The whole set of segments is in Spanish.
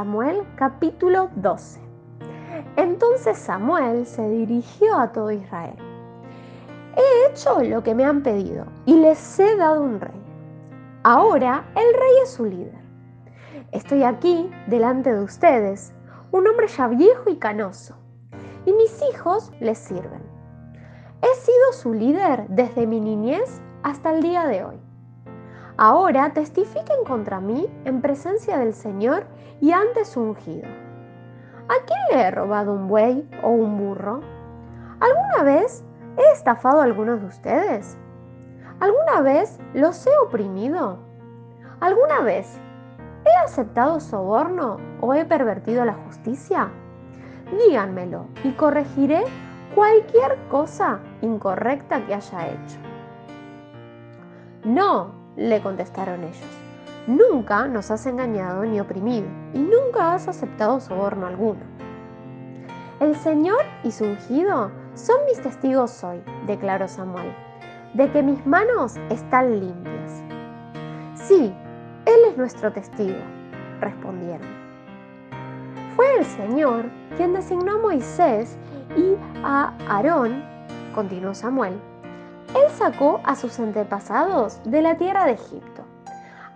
Samuel capítulo 12. Entonces Samuel se dirigió a todo Israel. He hecho lo que me han pedido y les he dado un rey. Ahora el rey es su líder. Estoy aquí delante de ustedes, un hombre ya viejo y canoso, y mis hijos les sirven. He sido su líder desde mi niñez hasta el día de hoy. Ahora testifiquen contra mí en presencia del Señor y ante su ungido. ¿A quién le he robado un buey o un burro? ¿Alguna vez he estafado a algunos de ustedes? ¿Alguna vez los he oprimido? ¿Alguna vez he aceptado soborno o he pervertido la justicia? Díganmelo y corregiré cualquier cosa incorrecta que haya hecho. No, le contestaron ellos. Nunca nos has engañado ni oprimido y nunca has aceptado soborno alguno. El Señor y su ungido son mis testigos hoy, declaró Samuel, de que mis manos están limpias. Sí, Él es nuestro testigo, respondieron. Fue el Señor quien designó a Moisés y a Aarón, continuó Samuel. Él sacó a sus antepasados de la tierra de Egipto.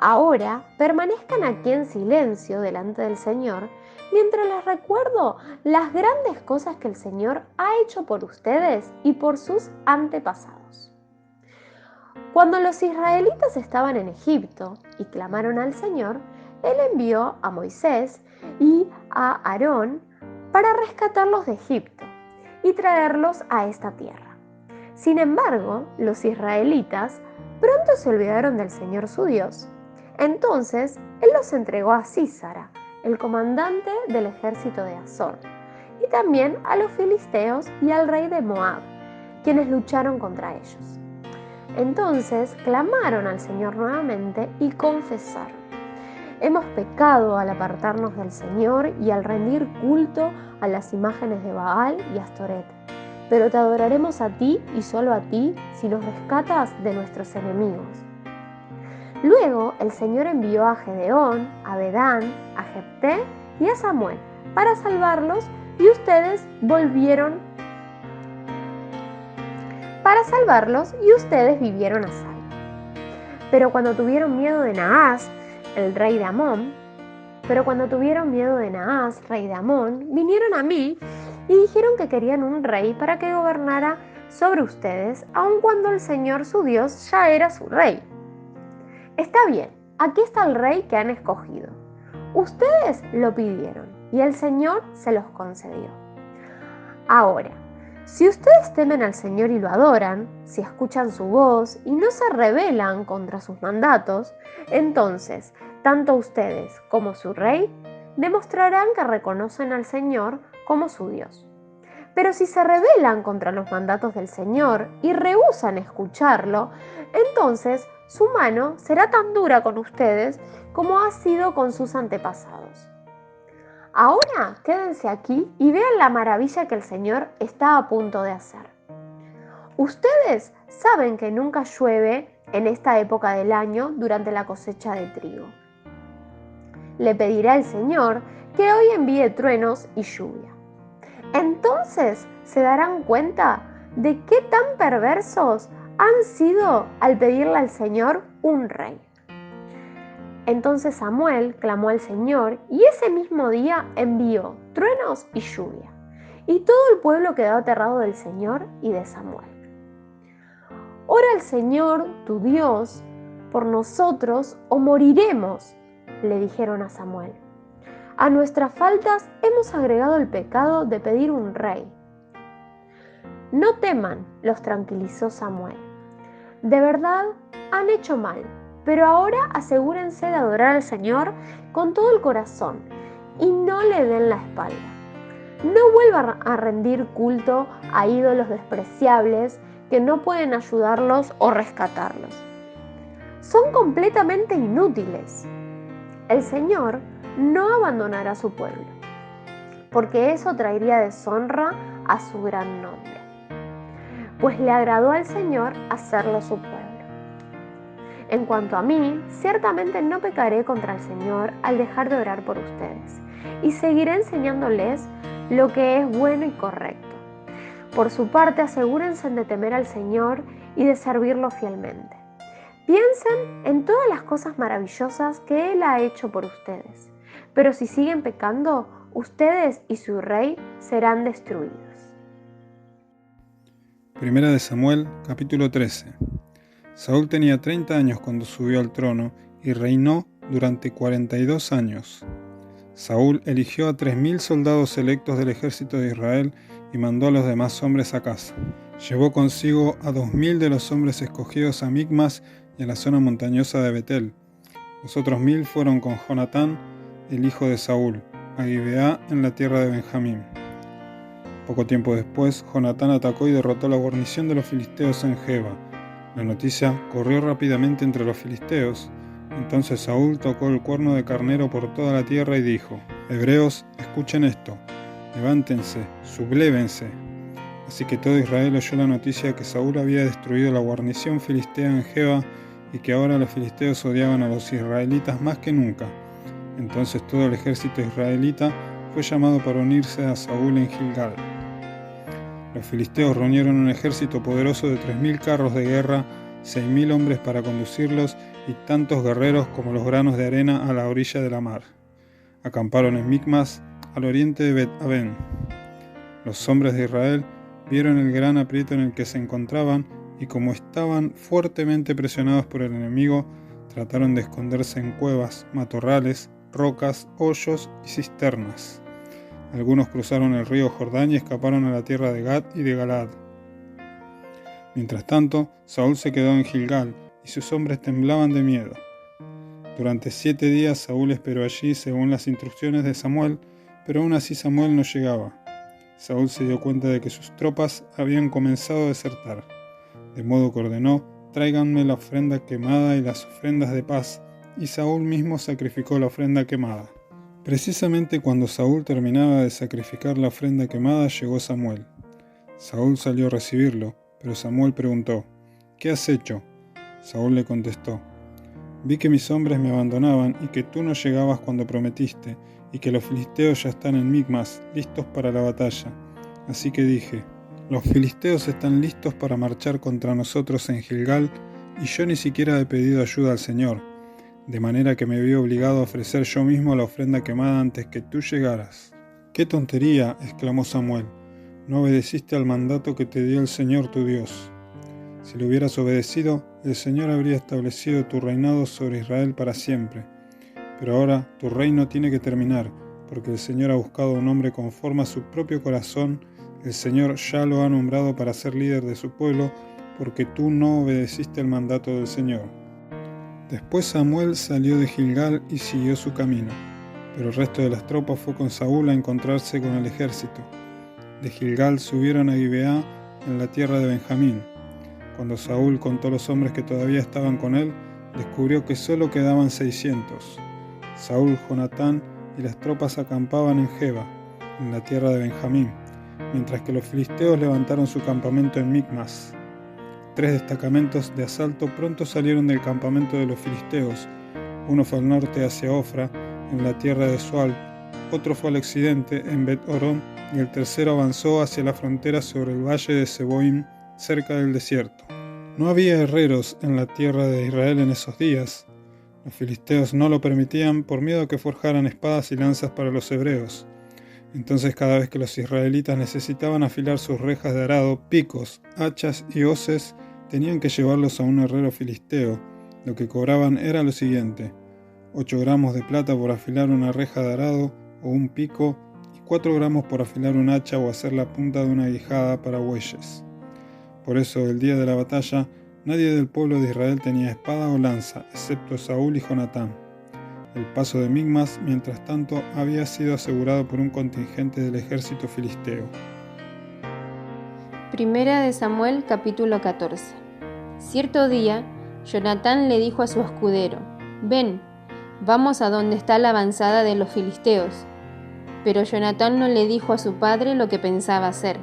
Ahora permanezcan aquí en silencio delante del Señor mientras les recuerdo las grandes cosas que el Señor ha hecho por ustedes y por sus antepasados. Cuando los israelitas estaban en Egipto y clamaron al Señor, Él envió a Moisés y a Aarón para rescatarlos de Egipto y traerlos a esta tierra. Sin embargo, los israelitas pronto se olvidaron del Señor su Dios. Entonces, Él los entregó a Sísara, el comandante del ejército de Azor, y también a los filisteos y al rey de Moab, quienes lucharon contra ellos. Entonces clamaron al Señor nuevamente y confesaron: hemos pecado al apartarnos del Señor y al rendir culto a las imágenes de Baal y Astoret. Pero te adoraremos a ti y solo a ti si nos rescatas de nuestros enemigos. Luego el Señor envió a Gedeón, a Bedán, a Jefté y a Samuel para salvarlos y ustedes vivieron a salvo. Pero cuando tuvieron miedo de Naas, rey de Amón, vinieron a mí y dijeron que querían un rey para que gobernara sobre ustedes, aun cuando el Señor su Dios ya era su rey. Está bien, aquí está el rey que han escogido. Ustedes lo pidieron y el Señor se los concedió. Ahora, si ustedes temen al Señor y lo adoran, si escuchan su voz y no se rebelan contra sus mandatos, entonces, tanto ustedes como su rey demostrarán que reconocen al Señor como su Dios. Pero si se rebelan contra los mandatos del Señor y rehúsan escucharlo, entonces su mano será tan dura con ustedes como ha sido con sus antepasados. Ahora quédense aquí y vean la maravilla que el Señor está a punto de hacer. Ustedes saben que nunca llueve en esta época del año durante la cosecha de trigo. Le pediré al Señor que hoy envíe truenos y lluvia. Entonces se darán cuenta de qué tan perversos han sido al pedirle al Señor un rey. Entonces Samuel clamó al Señor y ese mismo día envió truenos y lluvia. Y todo el pueblo quedó aterrado del Señor y de Samuel. Ora al Señor, tu Dios, por nosotros o moriremos, le dijeron a Samuel. A nuestras faltas hemos agregado el pecado de pedir un rey. No teman, los tranquilizó Samuel. De verdad han hecho mal, pero ahora asegúrense de adorar al Señor con todo el corazón y no le den la espalda. No vuelvan a rendir culto a ídolos despreciables que no pueden ayudarlos o rescatarlos. Son completamente inútiles. El Señor no abandonará a su pueblo, porque eso traería deshonra a su gran nombre, pues le agradó al Señor hacerlo su pueblo. En cuanto a mí, ciertamente no pecaré contra el Señor al dejar de orar por ustedes, y seguiré enseñándoles lo que es bueno y correcto. Por su parte, asegúrense de temer al Señor y de servirlo fielmente. Piensen en todas las cosas maravillosas que Él ha hecho por ustedes, pero si siguen pecando, ustedes y su rey serán destruidos. Primera de Samuel, capítulo 13. Saúl tenía 30 años cuando subió al trono y reinó durante 42 años. Saúl eligió a 3.000 soldados selectos del ejército de Israel y mandó a los demás hombres a casa. Llevó consigo a 2.000 de los hombres escogidos a Micmas y a la zona montañosa de Betel. Los otros 1.000 fueron con Jonatán, el hijo de Saúl, a Gibeá en la tierra de Benjamín. Poco tiempo después, Jonatán atacó y derrotó la guarnición de los filisteos en Geba. La noticia corrió rápidamente entre los filisteos. Entonces Saúl tocó el cuerno de carnero por toda la tierra y dijo: Hebreos, escuchen esto, levántense, sublévense. Así que todo Israel oyó la noticia de que Saúl había destruido la guarnición filistea en Geba y que ahora los filisteos odiaban a los israelitas más que nunca. Entonces todo el ejército israelita fue llamado para unirse a Saúl en Gilgal. Los filisteos reunieron un ejército poderoso de 3.000 carros de guerra, 6.000 hombres para conducirlos y tantos guerreros como los granos de arena a la orilla de la mar. Acamparon en Micmas, al oriente de Bet-Aven. Los hombres de Israel vieron el gran aprieto en el que se encontraban y como estaban fuertemente presionados por el enemigo, trataron de esconderse en cuevas, matorrales, rocas, hoyos y cisternas. Algunos cruzaron el río Jordán y escaparon a la tierra de Gad y de Galaad. Mientras tanto, Saúl se quedó en Gilgal y sus hombres temblaban de miedo. Durante 7 días Saúl esperó allí según las instrucciones de Samuel, pero aún así Samuel no llegaba. Saúl se dio cuenta de que sus tropas habían comenzado a desertar, de modo que ordenó: tráiganme la ofrenda quemada y las ofrendas de paz, y Saúl mismo sacrificó la ofrenda quemada. Precisamente cuando Saúl terminaba de sacrificar la ofrenda quemada, llegó Samuel. Saúl salió a recibirlo, pero Samuel preguntó: ¿Qué has hecho? Saúl le contestó: Vi que mis hombres me abandonaban y que tú no llegabas cuando prometiste, y que los filisteos ya están en Micmas, listos para la batalla. Así que dije: los filisteos están listos para marchar contra nosotros en Gilgal, y yo ni siquiera he pedido ayuda al Señor, de manera que me vi obligado a ofrecer yo mismo la ofrenda quemada antes que tú llegaras. ¡Qué tontería!, exclamó Samuel. No obedeciste al mandato que te dio el Señor tu Dios. Si lo hubieras obedecido, el Señor habría establecido tu reinado sobre Israel para siempre. Pero ahora tu reino tiene que terminar, porque el Señor ha buscado a un hombre conforme a su propio corazón. El Señor ya lo ha nombrado para ser líder de su pueblo, porque tú no obedeciste el mandato del Señor. Después Samuel salió de Gilgal y siguió su camino, pero el resto de las tropas fue con Saúl a encontrarse con el ejército. De Gilgal subieron a Gibeá en la tierra de Benjamín. Cuando Saúl contó los hombres que todavía estaban con él, descubrió que solo quedaban 600. Saúl, Jonatán y las tropas acampaban en Geba, en la tierra de Benjamín, mientras que los filisteos levantaron su campamento en Micmas. 3 destacamentos de asalto pronto salieron del campamento de los filisteos. Uno fue al norte hacia Ofra, en la tierra de Sual, otro fue al occidente, en Bet-Horón, y el tercero avanzó hacia la frontera sobre el valle de Seboim, cerca del desierto. No había herreros en la tierra de Israel en esos días. Los filisteos no lo permitían por miedo a que forjaran espadas y lanzas para los hebreos. Entonces cada vez que los israelitas necesitaban afilar sus rejas de arado, picos, hachas y hoces, tenían que llevarlos a un herrero filisteo. Lo que cobraban era lo siguiente: 8 gramos de plata por afilar una reja de arado o un pico, y 4 gramos por afilar un hacha o hacer la punta de una guijada para bueyes. Por eso, el día de la batalla, nadie del pueblo de Israel tenía espada o lanza, excepto Saúl y Jonatán. El paso de Micmas, mientras tanto, había sido asegurado por un contingente del ejército filisteo. Primera de Samuel, capítulo 14. Cierto día, Jonatán le dijo a su escudero: «Ven, vamos a donde está la avanzada de los filisteos». Pero Jonatán no le dijo a su padre lo que pensaba hacer.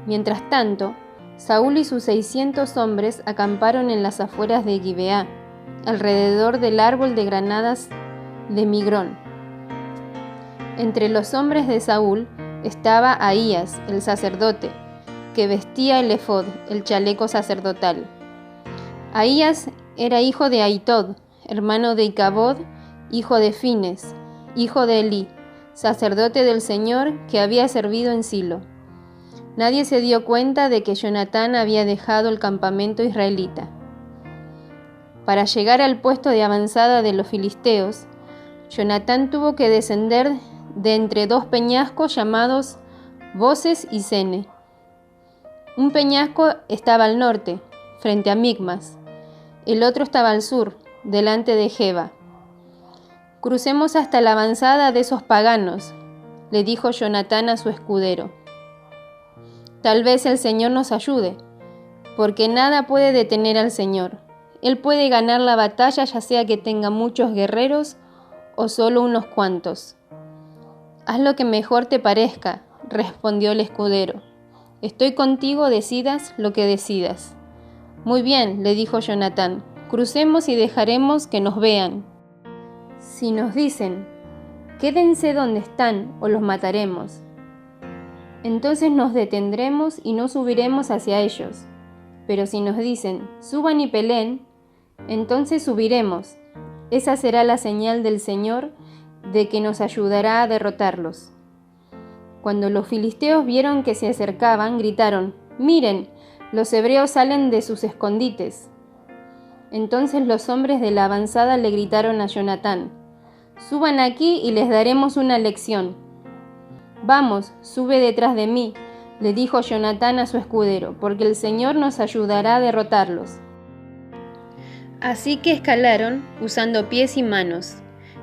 Mientras tanto, Saúl y sus 600 hombres acamparon en las afueras de Gibeá, alrededor del árbol de granadas de Migrón. Entre los hombres de Saúl estaba Ahías, el sacerdote, que vestía el efod, el chaleco sacerdotal. Ahías era hijo de Ahitod, hermano de Icabod, hijo de Fines, hijo de Elí, sacerdote del Señor que había servido en Silo. Nadie se dio cuenta de que Jonatán había dejado el campamento israelita. Para llegar al puesto de avanzada de los filisteos, Jonatán tuvo que descender de entre dos peñascos llamados Boses y Sene. Un peñasco estaba al norte, frente a Micmas. El otro estaba al sur, delante de Geba. «Crucemos hasta la avanzada de esos paganos», le dijo Jonatán a su escudero. «Tal vez el Señor nos ayude, porque nada puede detener al Señor. Él puede ganar la batalla, ya sea que tenga muchos guerreros o solo unos cuantos». «Haz lo que mejor te parezca», respondió el escudero. «Estoy contigo, decidas lo que decidas». «Muy bien», le dijo Jonatán, «crucemos y dejaremos que nos vean. Si nos dicen, quédense donde están o los mataremos, entonces nos detendremos y no subiremos hacia ellos. Pero si nos dicen, suban y peleen, entonces subiremos. Esa será la señal del Señor de que nos ayudará a derrotarlos». Cuando los filisteos vieron que se acercaban, gritaron, «¡Miren! Los hebreos salen de sus escondites». Entonces los hombres de la avanzada le gritaron a Jonatán, «Suban aquí y les daremos una lección». «Vamos, sube detrás de mí», le dijo Jonatán a su escudero, «porque el Señor nos ayudará a derrotarlos». Así que escalaron, usando pies y manos.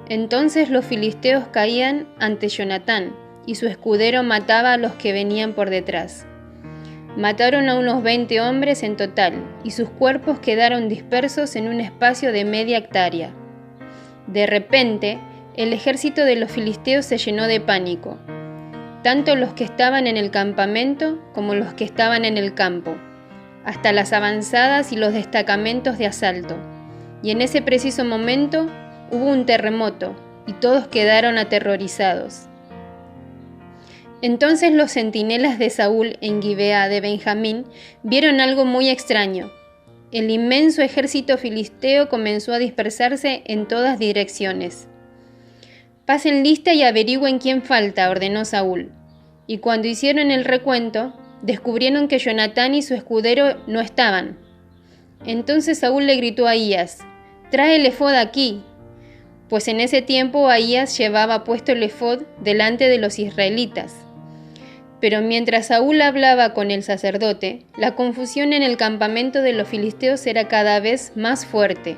Entonces los filisteos caían ante Jonatán, y su escudero mataba a los que venían por detrás. Mataron a unos 20 hombres en total, y sus cuerpos quedaron dispersos en un espacio de media hectárea. De repente, el ejército de los filisteos se llenó de pánico, tanto los que estaban en el campamento como los que estaban en el campo, hasta las avanzadas y los destacamentos de asalto. Y en ese preciso momento hubo un terremoto, y todos quedaron aterrorizados. Entonces los centinelas de Saúl en Gibea de Benjamín vieron algo muy extraño. El inmenso ejército filisteo comenzó a dispersarse en todas direcciones. «Pasen lista y averigüen quién falta», ordenó Saúl. Y cuando hicieron el recuento, descubrieron que Jonatán y su escudero no estaban. Entonces Saúl le gritó a Ahías, «Trae el efod aquí», pues en ese tiempo Ahías llevaba puesto el efod delante de los israelitas. Pero mientras Saúl hablaba con el sacerdote, la confusión en el campamento de los filisteos era cada vez más fuerte.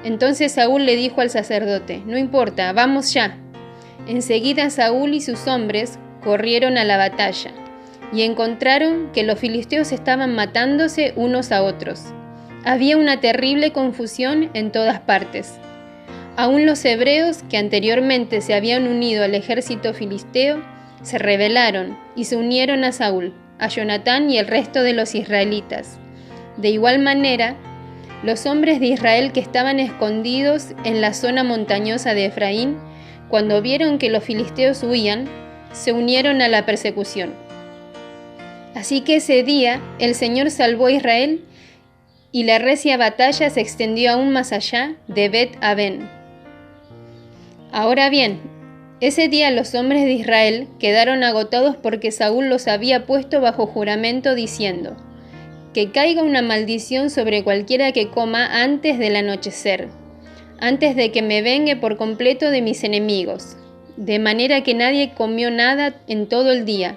Entonces Saúl le dijo al sacerdote, «No importa, vamos ya». Enseguida Saúl y sus hombres corrieron a la batalla, y encontraron que los filisteos estaban matándose unos a otros. Había una terrible confusión en todas partes. Aún los hebreos, que anteriormente se habían unido al ejército filisteo, se rebelaron y se unieron a Saúl, a Jonatán y el resto de los israelitas. De igual manera, los hombres de Israel que estaban escondidos en la zona montañosa de Efraín, cuando vieron que los filisteos huían, se unieron a la persecución. Así que ese día el Señor salvó a Israel y la recia batalla se extendió aún más allá de Bet-Aven. Ahora bien, ese día los hombres de Israel quedaron agotados porque Saúl los había puesto bajo juramento diciendo, «Que caiga una maldición sobre cualquiera que coma antes del anochecer, antes de que me vengue por completo de mis enemigos». De manera que nadie comió nada en todo el día,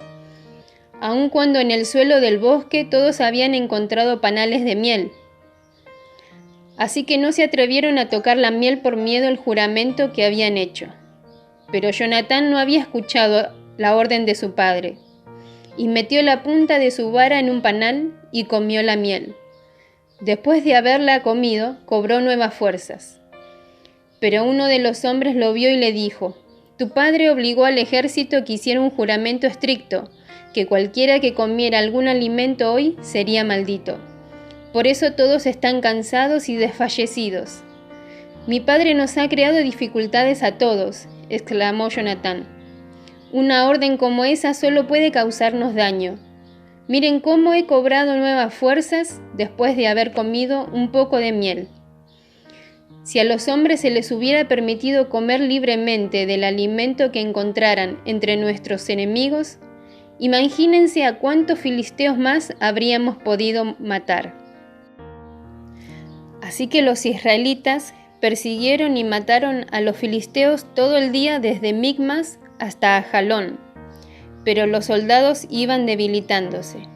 aun cuando en el suelo del bosque todos habían encontrado panales de miel. Así que no se atrevieron a tocar la miel por miedo al juramento que habían hecho. Pero Jonatán no había escuchado la orden de su padre, y metió la punta de su vara en un panal y comió la miel. Después de haberla comido, cobró nuevas fuerzas. Pero uno de los hombres lo vio y le dijo, «Tu padre obligó al ejército que hiciera un juramento estricto, que cualquiera que comiera algún alimento hoy sería maldito. Por eso todos están cansados y desfallecidos. Mi padre nos ha creado dificultades a todos», exclamó Jonatán. Una orden como esa solo puede causarnos daño. Miren cómo he cobrado nuevas fuerzas después de haber comido un poco de miel. Si a los hombres se les hubiera permitido comer libremente del alimento que encontraran entre nuestros enemigos, imagínense a cuántos filisteos más habríamos podido matar. Así que los israelitas persiguieron y mataron a los filisteos todo el día desde Micmas hasta Ajalón, pero los soldados iban debilitándose.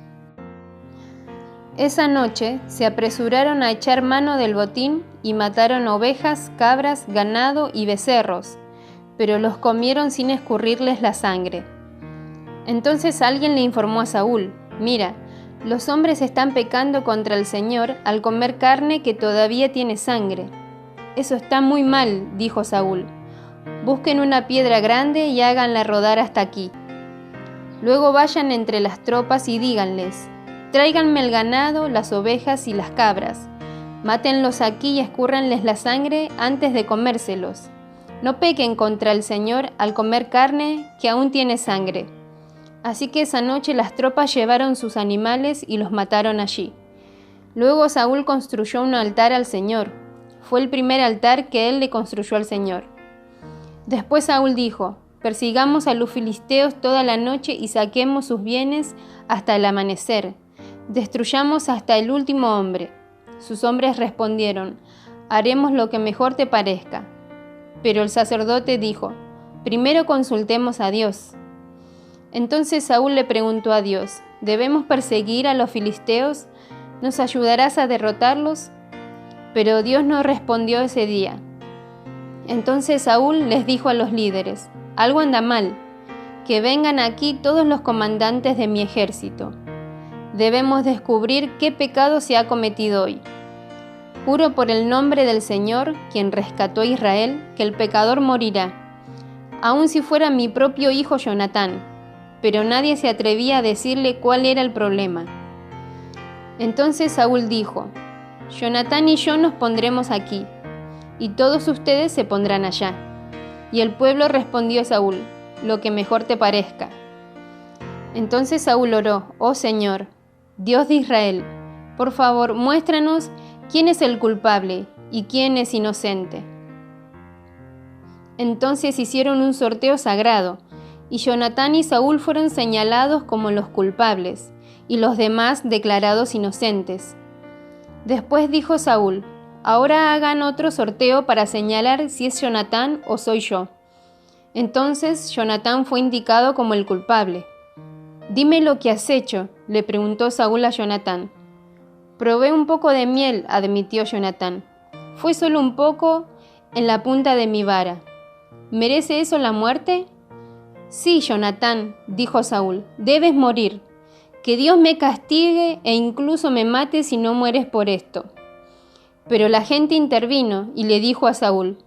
Esa noche se apresuraron a echar mano del botín y mataron ovejas, cabras, ganado y becerros, pero los comieron sin escurrirles la sangre. Entonces alguien le informó a Saúl: «Mira, los hombres están pecando contra el Señor al comer carne que todavía tiene sangre». «Eso está muy mal», dijo Saúl. «Busquen una piedra grande y háganla rodar hasta aquí. Luego vayan entre las tropas y díganles: tráiganme el ganado, las ovejas y las cabras. Mátenlos aquí y escúrranles la sangre antes de comérselos. No pequen contra el Señor al comer carne que aún tiene sangre». Así que esa noche las tropas llevaron sus animales y los mataron allí. Luego Saúl construyó un altar al Señor. Fue el primer altar que él le construyó al Señor. Después Saúl dijo: «Persigamos a los filisteos toda la noche y saquemos sus bienes hasta el amanecer. Destruyamos hasta el último hombre». Sus hombres respondieron: «Haremos lo que mejor te parezca». Pero el sacerdote dijo: «Primero consultemos a Dios». Entonces Saúl le preguntó a Dios: «¿Debemos perseguir a los filisteos? ¿Nos ayudarás a derrotarlos?». Pero Dios no respondió ese día. Entonces Saúl les dijo a los líderes: «Algo anda mal. Que vengan aquí todos los comandantes de mi ejército. Debemos descubrir qué pecado se ha cometido hoy. Juro por el nombre del Señor, quien rescató a Israel, que el pecador morirá, aun si fuera mi propio hijo Jonatán». Pero nadie se atrevía a decirle cuál era el problema. Entonces Saúl dijo: «Jonatán y yo nos pondremos aquí, y todos ustedes se pondrán allá». Y el pueblo respondió a Saúl: «Lo que mejor te parezca». Entonces Saúl oró: «Oh Señor, Dios de Israel, por favor, muéstranos quién es el culpable y quién es inocente». Entonces hicieron un sorteo sagrado, y Jonatán y Saúl fueron señalados como los culpables, y los demás declarados inocentes. Después dijo Saúl: «Ahora hagan otro sorteo para señalar si es Jonatán o soy yo». Entonces Jonatán fue indicado como el culpable. «Dime lo que has hecho», le preguntó Saúl a Jonatán. «Probé un poco de miel», admitió Jonatán. «Fue solo un poco en la punta de mi vara. ¿Merece eso la muerte?». «Sí, Jonatán», dijo Saúl, «debes morir. Que Dios me castigue e incluso me mate si no mueres por esto». Pero la gente intervino y le dijo a Saúl: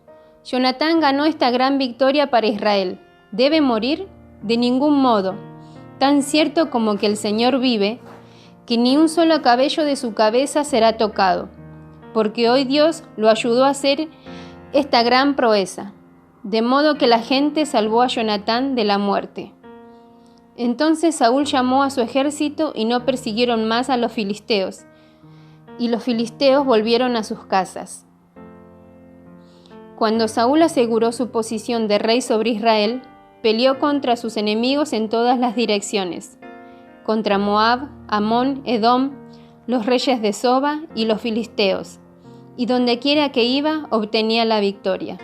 «Jonatán ganó esta gran victoria para Israel. ¿Debe morir? De ningún modo. Tan cierto como que el Señor vive, que ni un solo cabello de su cabeza será tocado, porque hoy Dios lo ayudó a hacer esta gran proeza». De modo que la gente salvó a Jonatán de la muerte. Entonces Saúl llamó a su ejército y no persiguieron más a los filisteos, y los filisteos volvieron a sus casas. Cuando Saúl aseguró su posición de rey sobre Israel, peleó contra sus enemigos en todas las direcciones, contra Moab, Amón, Edom, los reyes de Soba y los filisteos, y dondequiera que iba obtenía la victoria.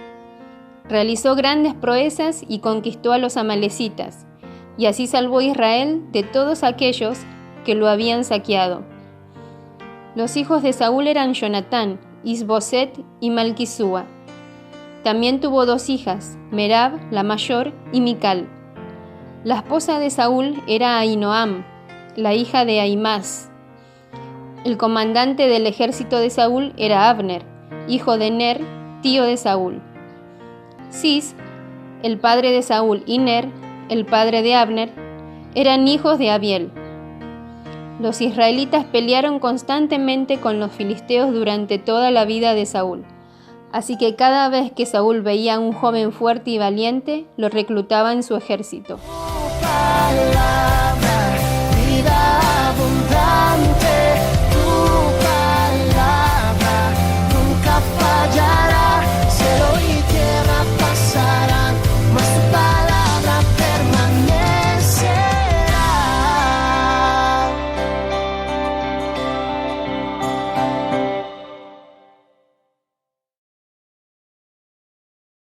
Realizó grandes proezas y conquistó a los amalecitas, y así salvó a Israel de todos aquellos que lo habían saqueado. Los hijos de Saúl eran Jonatán, Isboset y Malquisúa. También tuvo 2 hijas, Merab, la mayor, y Mical. La esposa de Saúl era Ahinoam, la hija de Ahimaaz. El comandante del ejército de Saúl era Abner, hijo de Ner, tío de Saúl. Cis, el padre de Saúl, y Ner, el padre de Abner, eran hijos de Abiel. Los israelitas pelearon constantemente con los filisteos durante toda la vida de Saúl, Así que cada vez que Saúl veía a un joven fuerte y valiente, lo reclutaba en su ejército.